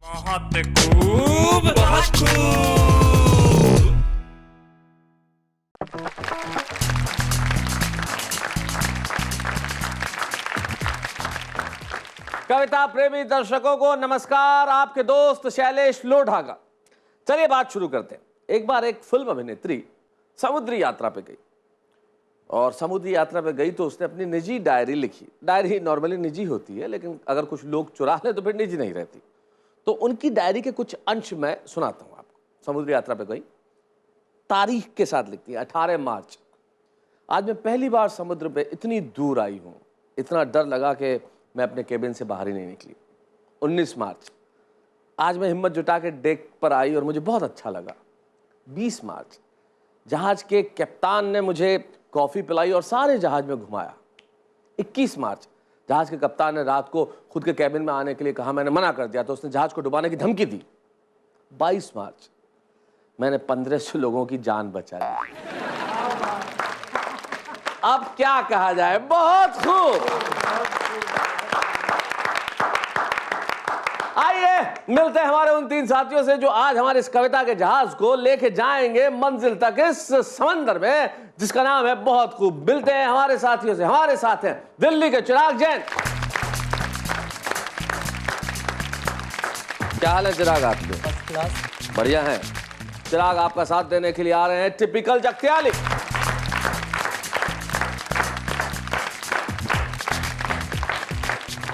बहुत खूब, बहुत खूब। कविता प्रेमी दर्शकों को नमस्कार। आपके दोस्त शैलेश लोढ़ा। चलिए बात शुरू करते हैं। एक बार एक फिल्म अभिनेत्री समुद्री यात्रा पे गई और समुद्री यात्रा पे गई तो उसने अपनी निजी डायरी लिखी। डायरी नॉर्मली निजी होती है, लेकिन अगर कुछ लोग चुरा लें तो फिर निजी नहीं रहती। तो उनकी डायरी के कुछ अंश मैं सुनाता हूं आपको। समुद्री यात्रा पे गई, तारीख के साथ लिखती है 18 मार्च। आज मैं पहली बार समुद्र पे इतनी दूर आई हूं, इतना डर लगा कि मैं अपने केबिन से बाहर ही नहीं निकली। 19 मार्च, आज मैं हिम्मत जुटा के डेक पर आई और मुझे बहुत अच्छा लगा। 20 मार्च, जहाज के कप्तान ने मुझे कॉफ़ी पिलाई और सारे जहाज में घुमाया। 21 मार्च, जहाज के कप्तान ने रात को खुद के कैबिन में आने के लिए कहा, मैंने मना कर दिया तो उसने जहाज को डुबाने की धमकी दी। 22 मार्च, मैंने 1500 लोगों की जान बचा ली। अब क्या कहा जाए, बहुत खूब। आइए मिलते हैं हमारे उन 3 साथियों से जो आज हमारे इस कविता के जहाज को लेके जाएंगे मंजिल तक, इस समंदर में जिसका नाम है बहुत खूब। मिलते हैं हमारे साथियों से। हमारे साथ हैं दिल्ली के चिराग जैन। क्या हाल है चिराग आपके? First class. बढ़िया है। चिराग आपका साथ देने के लिए आ रहे हैं टिपिकल जगत्याली।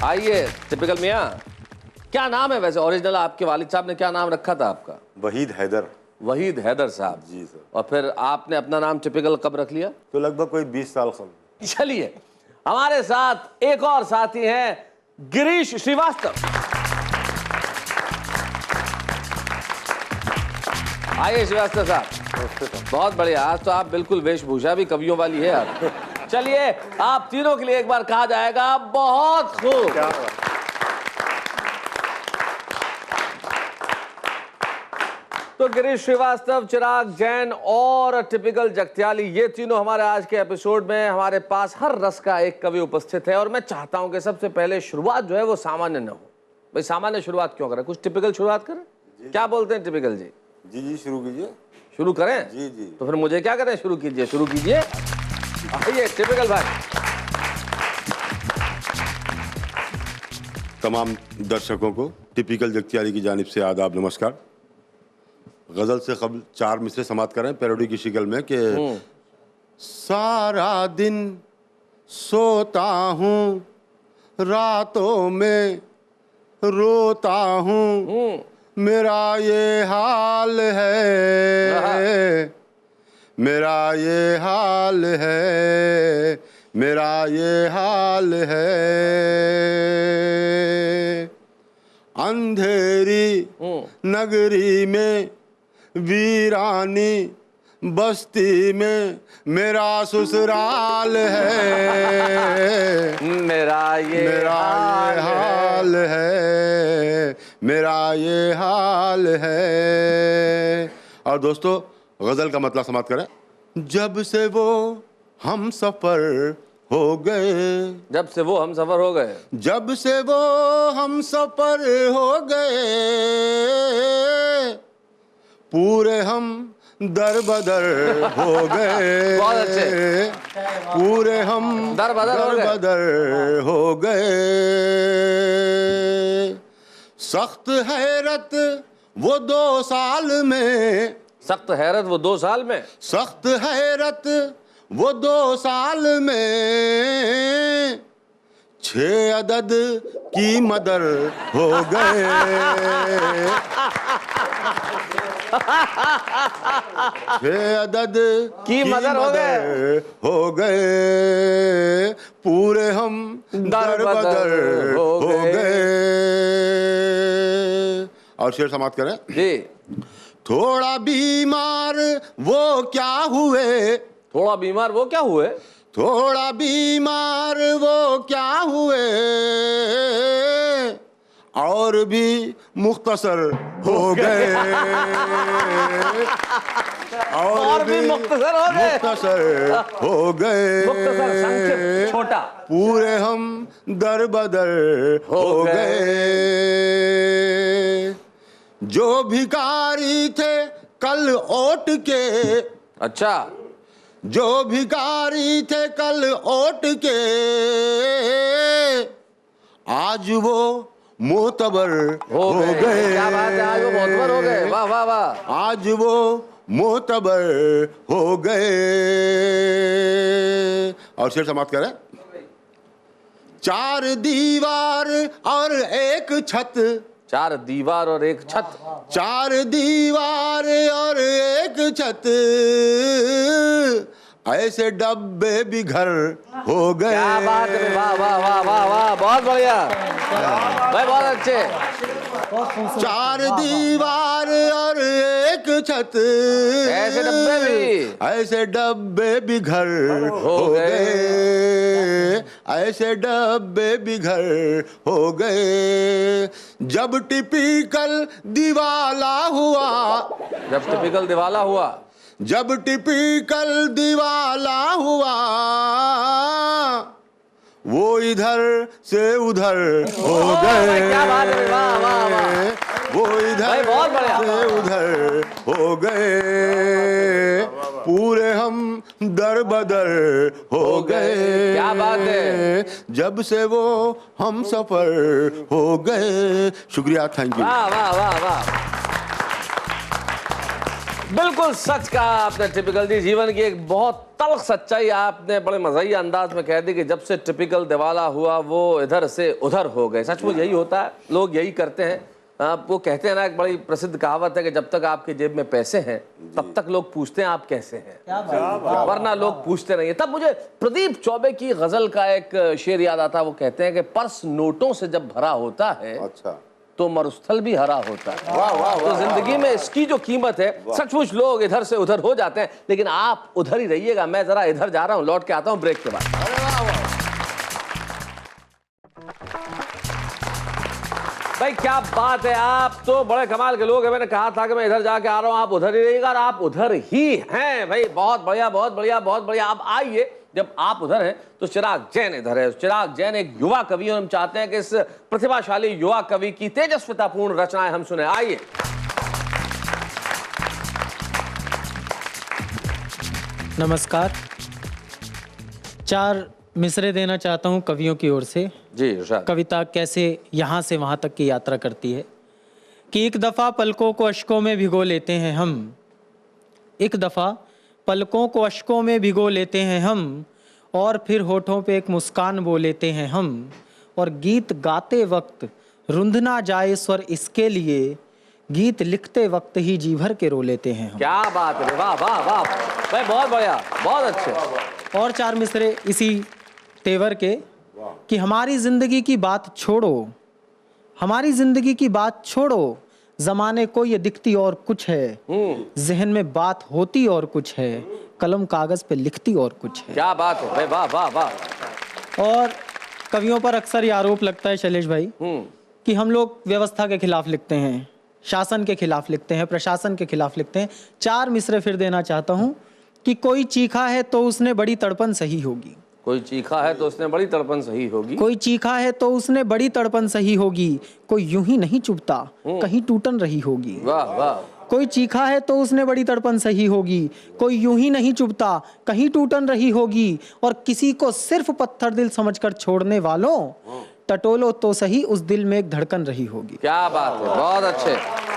आइए टिपिकल मियां, क्या नाम है वैसे ओरिजिनल? आपके वालिद साहब ने क्या नाम रखा था आपका? वहीद हैदर। वहीद हैदर साहब जी सर। और फिर आपने अपना नाम टिपिकल कब रख लिया? तो लगभग कोई 20 साल कम। चलिए हमारे साथ एक और साथी हैं गिरीश श्रीवास्तव। आइए श्रीवास्तव साहब। बहुत बढ़िया, आज तो आप बिल्कुल वेशभूषा भी कवियों वाली है आप। चलिए आप तीनों के लिए एक बार कहा जाएगा बहुत खूब। क्या बात। तो गिरीश श्रीवास्तव, चिराग जैन और टिपिकल जगत्याली, ये तीनों हमारे आज के एपिसोड में हमारे पास हर रस का एक कवि उपस्थित है। और मैं चाहता हूं कि सबसे पहले शुरुआत जो है वो सामान्य न हो। भाई सामान्य शुरुआत क्यों करें, कुछ टिपिकल शुरुआत करें। क्या बोलते हैं टिपिकल जी? जी जी शुरू कीजिए। शुरू करें? जी जी। तो फिर मुझे क्या करें? शुरू कीजिए, शुरू कीजिए। आइए टिपिकल भाई। तमाम दर्शकों को टिपिकल जगत्याली की जानिब से आदाब, नमस्कार। गजल से कबल 4 मिसरे समाप्त करें पैरोडी की शक्ल में कि सारा दिन सोता हूँ, रातों में रोता हूँ, मेरा ये हाल है, मेरा ये हाल है, मेरा ये हाल है। अंधेरी नगरी में वीरानी बस्ती में मेरा ससुराल है, मेरा ये हाल है, मेरा ये हाल है। और दोस्तों गजल का मतलब समाप्त करें। जब से वो हम सफर हो गए, जब से वो हम सफर हो गए, जब से वो हम सफर हो गए, पूरे हम दर बदर हो गए। बहुत अच्छे। पूरे हम दर बदर हो गए। सख्त हैरत वो 2 साल में, सख्त हैरत वो 2 साल में, सख्त हैरत वो 2 साल में 6 अदद की मदर हो गए। 6 अदद की मदर हो गए, पूरे हम दर बदर हो गए। और शेर समाप्त करें जी। थोड़ा बीमार वो क्या हुए, थोड़ा बीमार वो क्या हुए, थोड़ा बीमार वो क्या हुए, और भी मुख्तसर हो गए। और भी मुख्तसर हो गए। मुख्तसर हो गए, मुख्तसर संक्षिप्त छोटा, पूरे हम दर बदर हो गए। जो भिखारी थे कल ओट के, अच्छा, जो भिखारी थे कल ओट के, आज वो मोतबर हो गए। क्या बात है, आज वो मोतबर हो गए। वाह वाह वाह। आज वो मोतबर हो गए। और शेर समाप्त करें। चार दीवार और एक छत, चार दीवार और एक छत, चार दीवार और एक छत, ऐसे डब्बे भी घर हो गए। क्या बात है, वाह वाह वाह वाह वाह, बहुत बढ़िया भाई, बहुत अच्छे। चार दीवार और एक छत, ऐसे डब्बे भी, ऐसे डब्बे भी घर हो गए। ऐसे डब्बे भी घर हो गए। जब टिपिकल दिवाला हुआ, जब टिपिकल दिवाला हुआ, जब टिपिकल दिवाला हुआ, वो इधर से उधर हो गए। क्या बात है, वाह वाह वाह, वो भाई इधर बहुत बढ़िया। से उधर हो गए। पूरे हम दर बदर हो गए। क्या बात है। जब से वो हम सफर हो गए। शुक्रिया, थैंक यू। वाह वाह वाह वाह, बिल्कुल सच कहा आपने टिपिकल जी। जीवन की एक बहुत तल्ख सच्चाई आपने बड़े मज़ाहिया अंदाज में कह दी कि जब से टिपिकल दिवाला हुआ वो इधर से उधर हो गए। सचमुच यही होता है, लोग यही करते हैं। वो कहते हैं ना, एक बड़ी प्रसिद्ध कहावत है कि जब तक आपके जेब में पैसे हैं तब तक लोग पूछते हैं आप कैसे हैं, वरना लोग पूछते नहीं है। तब मुझे प्रदीप चौबे की गजल का एक शेर याद आता है। वो कहते हैं कि पर्स नोटों से जब भरा होता है, अच्छा, तो मरुस्थल भी हरा होता है। वाह वाह तो जिंदगी में इसकी जो कीमत है, सचमुच लोग इधर से उधर हो जाते हैं, लेकिन आप उधर ही रहिएगा। मैं जरा इधर जा रहा हूं, लौट के आता हूं ब्रेक के बाद। भाई क्या बात है, आप तो बड़े कमाल के लोग हैं। मैंने कहा था कि मैं इधर जाके आ रहा हूं, आप उधर ही रहिएगा, और आप उधर ही हैं। भाई बहुत बढ़िया बहुत बढ़िया बहुत बढ़िया। आप आइए, जब आप उधर हैं तो चिराग जैन इधर है। चिराग जैन एक युवा कवि है। हम चाहते हैं कि इस प्रतिभाशाली युवा कवि की तेजस्वितापूर्ण रचनाएं हम सुने। आइए। नमस्कार। 4 मिसरे देना चाहता हूं कवियों की ओर से। जी इरशाद। कविता कैसे यहाँ से वहाँ तक की यात्रा करती है कि एक दफ़ा पलकों को अश्कों में भिगो लेते हैं हम, एक दफ़ा पलकों को अश्कों में भिगो लेते हैं हम, और फिर होठों पे एक मुस्कान बो लेते हैं हम, और गीत गाते वक्त रुंध ना जाए स्वर इसके लिए, गीत लिखते वक्त ही जी भर के रो लेते हैं हम। क्या बात है, वाह वाह वाह भाई, बहुत बढ़िया, बहुत अच्छे। और 4 मिसरे इसी तेवर के कि हमारी ज़िंदगी की बात छोड़ो, हमारी ज़िंदगी की बात छोड़ो, ज़माने को ये दिखती और कुछ है, जहन में बात होती और कुछ है, कलम कागज़ पे लिखती और कुछ है। क्या बात है भाई, वाह वाह वाह। और कवियों पर अक्सर ये आरोप लगता है शैलेश भाई कि हम लोग व्यवस्था के खिलाफ लिखते हैं, शासन के खिलाफ लिखते हैं, प्रशासन के खिलाफ लिखते हैं। 4 मिसरे फिर देना चाहता हूँ कि कोई चीखा है तो उसने बड़ी तड़पन सही होगी, कोई चीखा है तो उसने बड़ी तड़पन सही होगी, कोई चीखा है तो उसने बड़ी तड़पन सही होगी, कोई यूं ही नहीं चुभता कहीं टूटन रही होगी। वाह वाह। कोई चीखा है तो उसने बड़ी तड़पन सही होगी, कोई यूं ही नहीं चुभता कहीं टूटन रही होगी, और किसी को सिर्फ पत्थर दिल समझकर छोड़ने वालों, टटोलो तो सही उस दिल में एक धड़कन रही होगी। क्या बात है, बहुत अच्छे,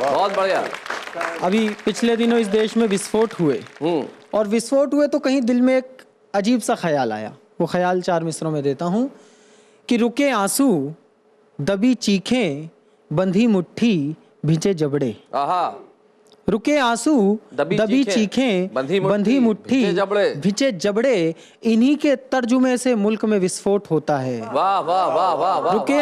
बहुत बढ़िया। अभी पिछले दिनों इस देश में विस्फोट हुए, और विस्फोट हुए तो कहीं दिल में एक अजीब सा ख्याल आया। वो ख्याल 4 मिसरों में देता हूँ कि रुके आंसू, दबी चीखें, बंधी मुट्ठी, भिजे जबड़े। आहा। रुके आंसू, दबी चीखें, बंधी मुट्ठी, भिजे जबड़े, इन्हीं के तर्जुमे से मुल्क में विस्फोट होता है। वाह वाह वाह वाह। रुके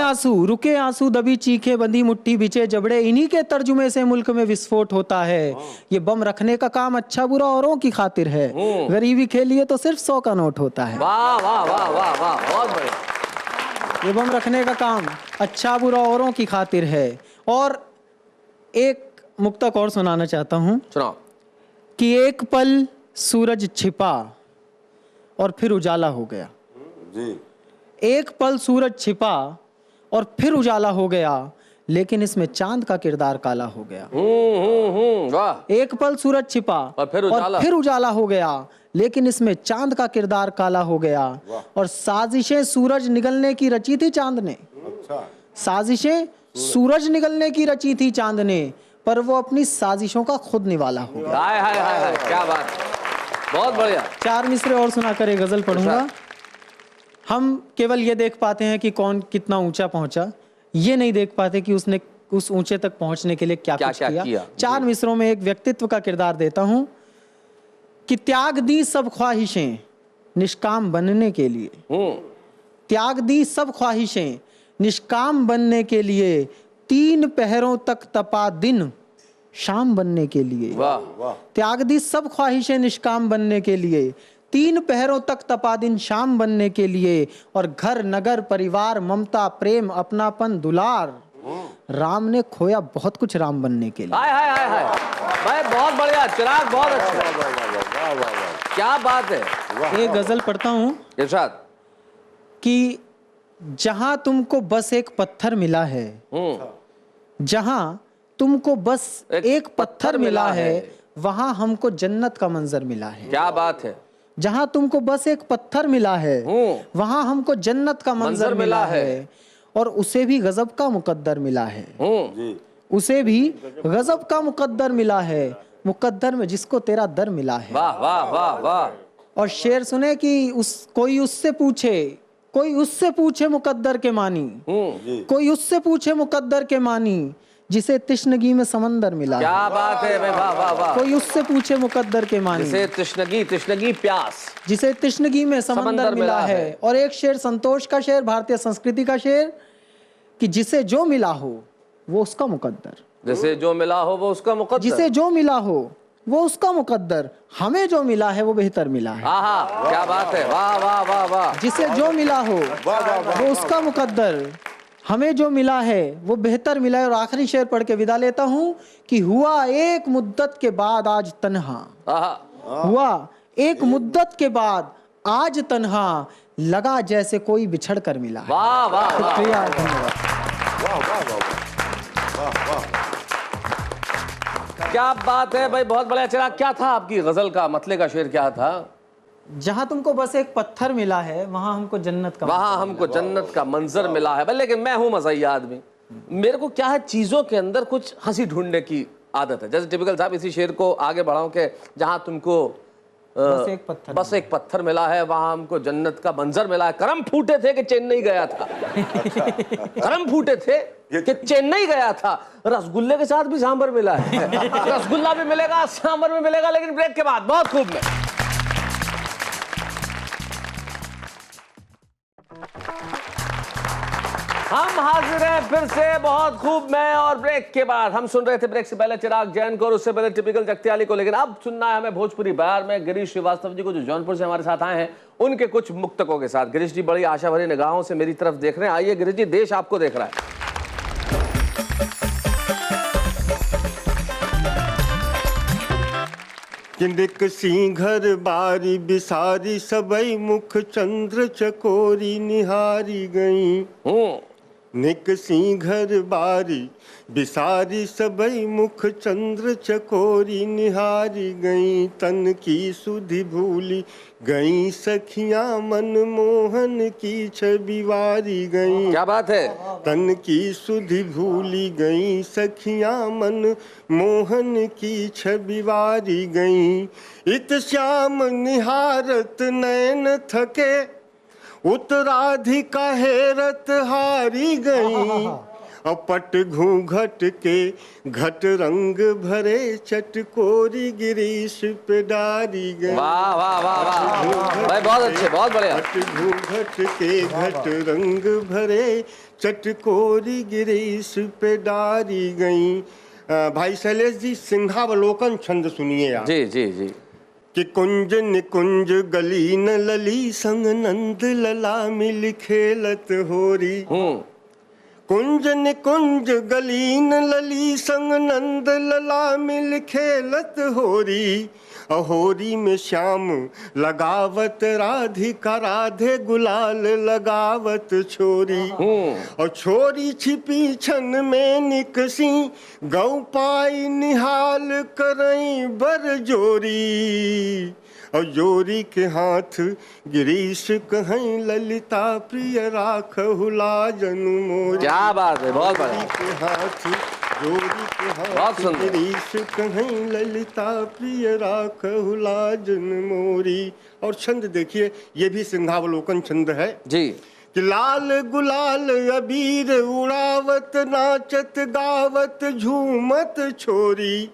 आंसू, दबी चीखें, बंधी मुट्ठी, भिजे जबड़े, इन्हीं के तर्जुमे से मुल्क में विस्फोट होता है। ये बम रखने का काम अच्छा बुरा औरों की खातिर है, गरीबी खेलिए तो सिर्फ 100 का नोट होता है। वाह वाह वाह वाह वाह, बहुत बढ़िया। ये बम रखने का काम अच्छा बुरा औरों की खातिर है। और एक मुक्तक और सुनाना चाहता हूँ सुनाओ। कि एक पल सूरज छिपा और फिर उजाला हो गया। जी। एक पल सूरज छिपा और फिर उजाला हो गया, लेकिन इसमें चांद का किरदार काला हो गया। वाह। एक पल सूरज छिपा और फिर उजाला हो गया, लेकिन इसमें चांद का किरदार काला हो गया। और साजिशें सूरज निगलने की रची थी चांद ने। अच्छा। साजिशें सूरज निगलने की रची थी चांद ने, पर वो अपनी साजिशों का खुद निवाला हो गया। हाय हाय हाय हाय, क्या बात है, बहुत बढ़िया। 4 मिसरे और सुनाकर एक गजल पढ़ूंगा। हम केवल ये देख पाते हैं कि कौन कितना ऊंचा पहुंचा, ये नहीं देख पाते कि उसने उस ऊंचे तक पहुंचने के लिए क्या कुछ किया। 4 मिसरों में एक व्यक्तित्व का किरदार देता हूं कि त्याग दी सब ख्वाहिशें निष्काम बनने के लिए, त्याग दी सब ख्वाहिशें निष्काम बनने के लिए, 3 पहरों तक तपा दिन शाम बनने के लिए। वाह। त्याग दी सब ख्वाहिशें निष्काम बनने के लिए, 3 पहरों तक तपा दिन शाम बनने के लिए। और घर नगर परिवार ममता प्रेम अपनापन दुलार, राम ने खोया बहुत कुछ राम बनने के लिए। हाय हाय हाय हाय भाई, बहुत बढ़िया चिराग, बहुत अच्छा, क्या बात है। एक गजल पढ़ता हूं इरशाद। कि जहां तुमको बस एक पत्थर मिला है, जहां तुमको बस एक पत्थर मिला है, वहां हमको जन्नत का मंजर मिला है। क्या बात है। जहां तुमको बस एक पत्थर मिला है, वहां हमको जन्नत का मंजर मिला है। और उसे भी गजब का मुकद्दर मिला है। उसे भी गजब का मुकद्दर मिला है, मुकद्दर में जिसको तेरा दर मिला है। वाह वाह वाह वाह। और शेर सुने कि कोई उससे पूछे मुकद्दर के मानी, कोई उससे पूछे मुकद्दर के मानी, जिसे तिश्नगी में समंदर मिला है। क्या बात है भाई, वाह वाह वाह। कोई उससे पूछे मुकद्दर के मानी, जिसे तिश्नगी प्यास, जिसे तिश्नगी में समंदर मिला है। और एक शेर संतोष का शेर, भारतीय संस्कृति का शेर, कि जिसे जो मिला हो वो उसका मुकद्दर, जिसे जो मिला हो वो उसका मुकद्दर, जिसे जो मिला हो वो उसका मुकद्दर, हमें जो मिला है वो बेहतर मिला है। आहा, क्या बात है, वाह वाह वाह वाह। जिसे जो मिला हो वो उसका मुकद्दर, हमें जो मिला है वो बेहतर मिला है। और आखिरी शेर पढ़ के विदा लेता हूं कि हुआ एक मुद्दत के बाद आज तन्हा, हुआ एक मुद्दत के बाद आज तन्हा, लगा जैसे कोई बिछड़ कर मिला। वाह वाह। शुक्रिया, धन्यवाद। क्या बात है भाई, बहुत बढ़िया। चिराग, क्या था आपकी गजल का मतले का शेर, क्या था? जहां तुमको बस एक पत्थर मिला है, वहां हमको जन्नत का, वहां हमको जन्नत का मंजर मिला है। लेकिन मैं हूं मज़ाहिया आदमी, मेरे को क्या है, चीजों के अंदर कुछ हंसी ढूंढने की आदत है। जैसे टिपिकल साहब इसी शेर को आगे बढ़ाऊं कि जहां तुमको बस एक पत्थर मिला है, वहां हमको जन्नत का मंजर मिला है। करम फूटे थे कि चेन्नई गया था। करम फूटे थे कि चेन्नई गया था। रसगुल्ले के साथ भी सांभर मिला है। रसगुल्ला भी मिलेगा, सांभर भी मिलेगा, लेकिन ब्रेक के बाद बहुत खूब में। हम हाजिर हैं फिर से बहुत खूब में, और ब्रेक के बाद हम सुन रहे थे ब्रेक से पहले चिराग जैन को और उससे पहले टिपिकल जगत्याली को, लेकिन अब सुनना है हमें भोजपुरी बयार में गिरीश श्रीवास्तव जी को, जो जौनपुर से हमारे साथ आए हैं, उनके कुछ मुक्तकों के साथ। गिरीश जी बड़ी आशा भरी निगाहों से मेरी तरफ देख रहे हैं। आइए गिरीश जी, देश आपको देख रहा है। किंदिक सिंघर बारी बिसारी सबई मुख चंद्र चकोरी निहारी गई। निक सिंघर बारी बिसारी सबई मुख चंद्र चकोरी निहारी गई। तन की सुधि भूली गई सखियां मन मोहन की छवि वारी गई। क्या बात है। तन की सुधि भूली गई सखियां मन मोहन की छवि वारी गई। इत श्याम निहारत नैन थके उत्तराधिका हेरत हारी गई। अपट घूंघट के घट रंग भरे चटकोरी गिरीश पे डारी गई। वाह वाह वाह वाह भाई, बहुत अच्छे, बहुत बढ़िया। अपट घूंघट के घट रंग भरे चटकोरी गिरीश पे डारी गई। भाई शैलेश जी, सिंहावलोकन छंद सुनिए आप। जी जी जी। कि कुंज निकुंज गली न लली संग नंद लला मिल खेलत होरी। कुंज निकुंज गलीन लली संग नंद लला मिल खेलत होरी, होरी में श्याम लगावत राधिका राधे गुलाल लगावत छोरी। और छोरी छिपी छन में निकसी गौ पाई निहाल करई बर जोरी। और जोरी के हाथ गिरीश कहीं ललिता प्रिय राखहु लाजन मोरी। क्या बात है, बहुत बढ़िया। के हाथ जोरी के बहुत हाथ सुंदर। गिरीश कहीं ललिता प्रिय राखहु लाजन मोरी। और छंद देखिए, ये भी सिंहावलोकन छंद है जी। कि लाल गुलाल अबीर उड़ावत नाचत गावत झूमत छोरी।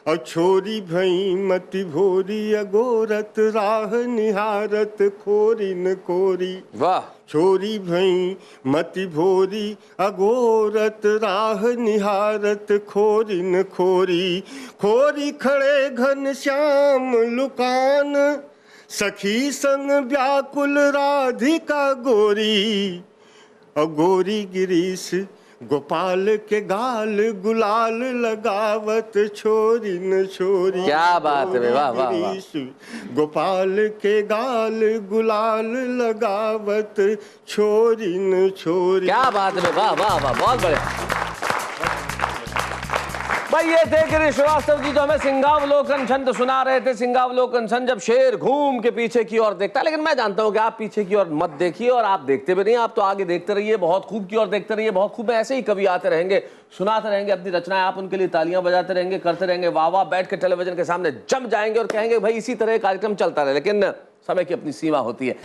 और छोरी भई मति भोरी अगोरत राह निहारत खोरी न कोरी। वाह। छोरी भई मति भोरी अगोरत राह निहारत खोरी न खोरी। खोरी खड़े घन श्याम लुकान सखी संग व्याकुल राधिका गोरी। और गोरी गिरीश गोपाल के गाल गुलाल लगावत छोरी न छोरी। क्या बात है, वाह वाह वाह। गिरीश गोपाल के गाल गुलाल लगावत छोरी न छोरी। क्या बात है, वाह वाह वाह, बहुत बढ़िया। भाई ये थे गिरीश श्रीवास्तव जी जो हमें सिंहावलोकन छंद सुना रहे थे। सिंहावलोकन छंद जब शेर घूम के पीछे की ओर देखता है, लेकिन मैं जानता हूं कि आप पीछे की ओर मत देखिए और आप देखते भी नहीं, आप तो आगे देखते रहिए, बहुत खूब की ओर देखते रहिए। बहुत खूब, ऐसे ही कवि आते रहेंगे, सुनाते रहेंगे अपनी रचनाएं, आप उनके लिए तालियां बजाते रहेंगे, करते रहेंगे वाह वाह, बैठ के टेलीविजन के सामने जम जाएंगे और कहेंगे भाई इसी तरह कार्यक्रम चलता रहे। लेकिन समय की अपनी सीमा होती है।